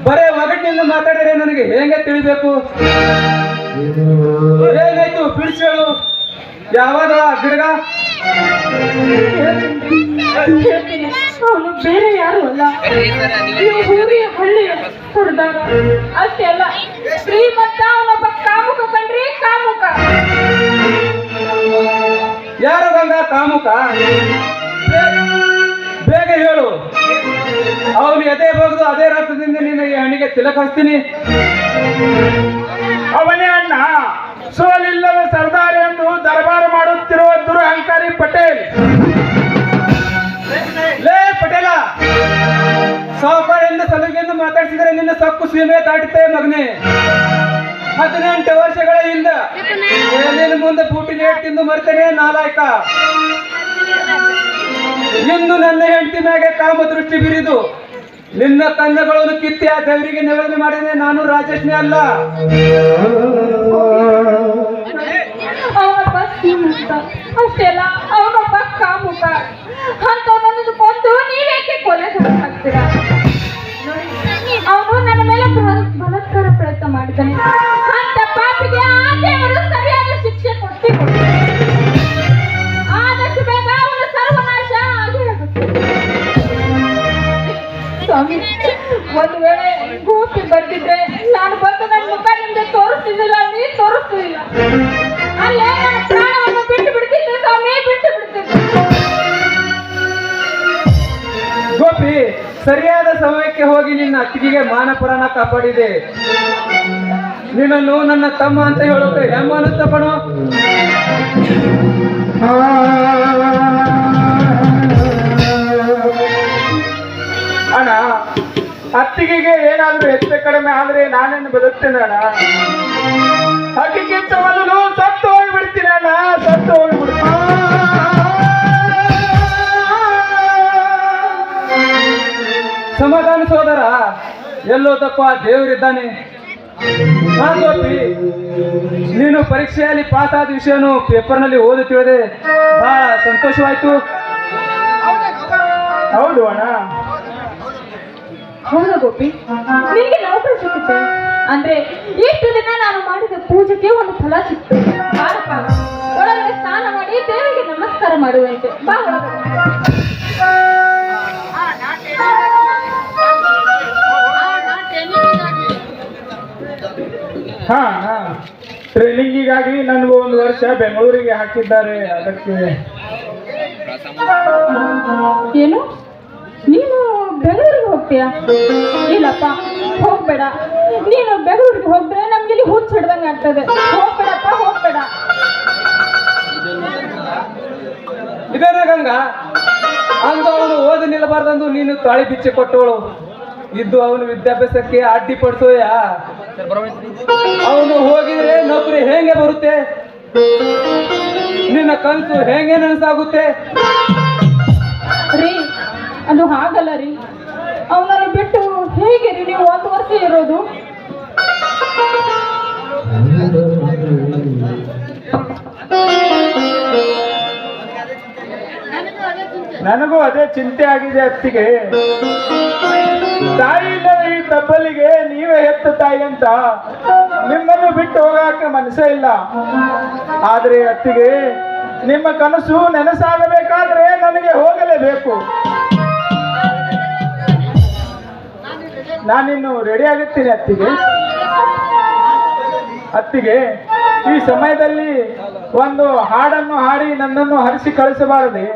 ಬರೇ ಒಗಟ್ಟಿನಿಂದ ಮಾತಾಡಿದ್ರೆ ನನಗೆ ಹೇಗೆ ತಿಳಿಬೇಕು? ಏನಾಯ್ತು ಬಿಡಿಸಿ ಹೇಳು. ಯಾವಾಗ ಗಿಡಗ? ಹೇಳ್ತೀನಿ, ಅವನು ಬೇರೆ ಯಾರು ಅಲ್ಲ, ನೀವು ಊರಿನ ಹಳ್ಳಿ ಹೊಡೆದಾಗ ಅಷ್ಟೇ ಅಲ್ಲ, ಶ್ರೀಮಂತ ಅವನೊಬ್ಬ ಕಾಮುಕ ಕಣ್ರಿ, ಕಾಮುಕ. ಯಾರು ಗಂಗಾ ಕಾಮುಕ? ಬೇಗ ಹೇಳು. ಅವನು ಎದೆ ಬಗ್ದು ಅದೇ ರಕ್ತದಿಂದ ನಿನಗೆ ಹಣ್ಣಿಗೆ ತಿಲಕ ಹಚ್ತೀನಿ. ಅವನೇ ಅಣ್ಣ, ಸೋಲಿಲ್ಲದ ಸರ್ದಾರ್ ಎಂದು ದರ್ಬಾರು ಮಾಡುತ್ತಿರುವ ದುರಹಂಕಾರಿ ಪಟೇಲ್. ಲೇ ಪಟೇಲ, ಸಾವುಕಾರರಿಂದ ಸಲುಗೆಂದು ಮಾತಾಡಿಸಿದರೆ ನಿನ್ನ ಸಕ್ಕು ಸೀಮೆ ದಾಟುತ್ತೆ ಮಗನೇ. 18 ವರ್ಷಗಳ ಹಿಂದ ನಿನ್ನ ಮುಂದೆ ಬೂಟಿ ನೇಟ್ ತಿಂದು ಮರ್ತೇನೆ ನಾಲಾಯಕ. ಇಂದು ನನ್ನ ಹೆಂಡತಿ ಮ್ಯಾಗೆ ಕಾಮ ದೃಷ್ಟಿ ಬೀರಿದು ನಿನ್ನ ಕಣ್ಣುಗಳನ್ನು ಕಿತ್ತಿ ಆ ದೇವರಿಗೆ ನಿವೇದನೆ ಮಾಡಿದೆ. ನಾನು ರಾಜೇಶ್ನೇ ಅಲ್ಲ. ಅವನೊಬ್ಬ ಶ್ರೀಮಂತ ಅಷ್ಟೇ ಅಲ್ಲ, ಅವನೊಬ್ಬ ಕಾಮುಕ. ಅಂತವನನ್ನು ಕೊಂದು ನೀವೇಕೆ ಕೊಲೆ ಹಾಕ್ತೀರಾ? ಅವನು ನನ್ನ ಮೇಲೆ ಬಲಾತ್ಕಾರ ಪ್ರಯತ್ನ ಮಾಡಿದ್ದಾನೆ. ಅಂತ ಪಾಪಿಗೆ ಆ ದೇವರು ಸರಿಯಾದ ಶಿಕ್ಷೆ ಕೊಟ್ಟೆ ಕೊಡ್ತಾರೆ. ಆದಷ್ಟು ಬೇಗ ಅವನ ಸರ್ವನಾಶ ಆಗೇ ಆಗುತ್ತೆ. ಸ್ವಾಮಿ, ಒಂದು ವೇಳೆ ಗೋಪಿ ಬರ್ತಿದ್ರೆ ನಾನು ಬಂದು ನನ್ನ ಮುಖ ನಿಮ್ಗೆ ತೋರಿಸ್ತಿದ್ದಿಲ್ಲ, ನೀ ತೋರಿಸ್ತಿಲ್ಲ. ಅಲ್ಲೇ ನನ್ನ ಪ್ರಾಣವನ್ನು ಬಿಟ್ಟು ಬಿಡ್ತಿದ್ದೆ ಸ್ವಾಮಿ, ಬಿಟ್ಟು ಬಿಡ್ತಿದ್ದೆ. ಗೋಪಿ, ಸರಿಯಾದ ಸಮಯಕ್ಕೆ ಹೋಗಿ ನಿನ್ನ ಅತ್ತಿಗೆಗೆ ಮಾನ ಪುರಾಣ ಕಾಪಾಡಿದೆ. ನಿನ್ನನ್ನು ನನ್ನ ತಮ್ಮ ಅಂತ ಹೇಳೋಕೆ ಹೆಮ್ಮ ಅನ್ನಿಸ್ತಪಣೋ? ಅಣ್ಣ, ಅತ್ತಿಗೆಗೆ ಏನಾದ್ರೂ ಹೆಚ್ಚು ಕಡಿಮೆ ಆದ್ರೆ ನಾನೇನು ಬದುಕ್ತೇನೆ ಅಣ್ಣ. ಅದಕ್ಕಿಂತ ಮೊದಲು ಸತ್ತು ಹೋಗಿಬಿಡ್ತೀನಿ ಅಣ್ಣ, ಸತ್ತು ಹೋಗಿಬಿಡ್ತೀನಿ. ಸಮಾಧಾನ ಸೋದರ, ಎಲ್ಲೋದಕ್ಕೂ ಆ ದೇವರಿದ್ದಾನೆ. ಗೋಪಿ, ನೀನು ಪರೀಕ್ಷೆಯಲ್ಲಿ ಪಾಸ್ ಆದ ವಿಷಯನು ಪೇಪರ್ನಲ್ಲಿ ಓದಿ ತಿಳಿದೆ ಬಹಳ ಸಂತೋಷವಾಯ್ತು. ಹೌದು ಅಣ್ಣ. ಹೌದಾ ಗೋಪಿ, ನಿನಗೆ ನೌಕರಿ ಸಿಗುತ್ತೆ ಅಂದ್ರೆ ಇಷ್ಟು ದಿನ ನಾನು ಮಾಡಿದ ಪೂಜೆಗೆ ಒಂದು ಫಲ ಸಿಕ್ತು. ಬಾರಪ್ಪ, ಒಳಗಡೆ ಸ್ನಾನ ಮಾಡಿ ದೇವರಿಗೆ ನಮಸ್ಕಾರ ಮಾಡುವಂತೆ ಬಾ ಒಳಗಡೆ. ಹಾ ಹಾ, ಟ್ರೈನಿಂಗಿಗಾಗಿ ನನಗೂ 1 ವರ್ಷ ಬೆಂಗಳೂರಿಗೆ ಹಾಕಿದ್ದಾರೆ. ಅದಕ್ಕೆ ಏನು, ನೀನು ಬೆಂಗಳೂರಿಗೆ ಹೋಗ್ತೀಯಾ? ಇಲ್ಲಪ್ಪ, ಹೋಗ್ಬೇಡ. ನೀನು ಬೆಂಗಳೂರಿಗೆ ಹೋಗ್ದ್ರೆ ನಮ್ಗೆ ಇಲ್ಲಿ ಹುಚ್ಚ ಹಿಡ್ದಂಗೆ ಆಗ್ತದೆ. ಹೋಗ್ಬೇಡಪ್ಪ, ಹೋಗ್ಬೇಡ. ಇದೇನ ಗಂಗಾ? ಅಂದು ಅವನು ಓದಿ ನಿಲ್ಲಬಾರ್ದಂದು ನೀನು ತಾಳಿ ಬಿಚ್ಚಿ ಕೊಟ್ಟವಳು ಇದ್ದು ಅವನು ವಿದ್ಯಾಭ್ಯಾಸಕ್ಕೆ ಅಡ್ಡಿಪಡಿಸೋಯ. ಅವನು ಹೋಗಿದ್ರೆ ನೌಕರಿ ಹೇಗೆ ಬರುತ್ತೆ? ನಿನ್ನ ಕನಸು ಹೇಗೆ ನನಸಾಗುತ್ತೆ? ರೀ, ಅದು ಹಾಗಲ್ಲ ರೀ. ಅವನನ್ನು ಬಿಟ್ಟು ಹೇಗೆ ರೀ ನೀವು 1 ವರ್ಷ ಇರೋದು? ನನಗೂ ಅದೇ ಚಿಂತೆ ಆಗಿದೆ ಅತ್ತಿಗೆ. ತಾಯಿ ಇಲ್ಲದ ಈ ತಬ್ಬಲಿಗೆ ನೀವೇ ಹೆತ್ತ ತಾಯಿ ಅಂತ ನಿಮ್ಮನ್ನು ಬಿಟ್ಟು ಹೋಗಕ್ಕೆ ಮನಸ್ಸೇ ಇಲ್ಲ. ಆದ್ರೆ ಅತ್ತಿಗೆ, ನಿಮ್ಮ ಕನಸು ನೆನಸಾಗಬೇಕಾದ್ರೆ ನನಗೆ ಹೋಗಲೇಬೇಕು. ನಾನಿನ್ನು ರೆಡಿ ಆಗುತ್ತೀನಿ ಅತ್ತಿಗೆ. ಅತ್ತಿಗೆ, ಈ ಸಮಯದಲ್ಲಿ ಒಂದು ಹಾಡನ್ನು ಹಾಡಿ ನನ್ನನ್ನು ಹರಿಸಿ ಕಳಿಸಬಾರದೆ?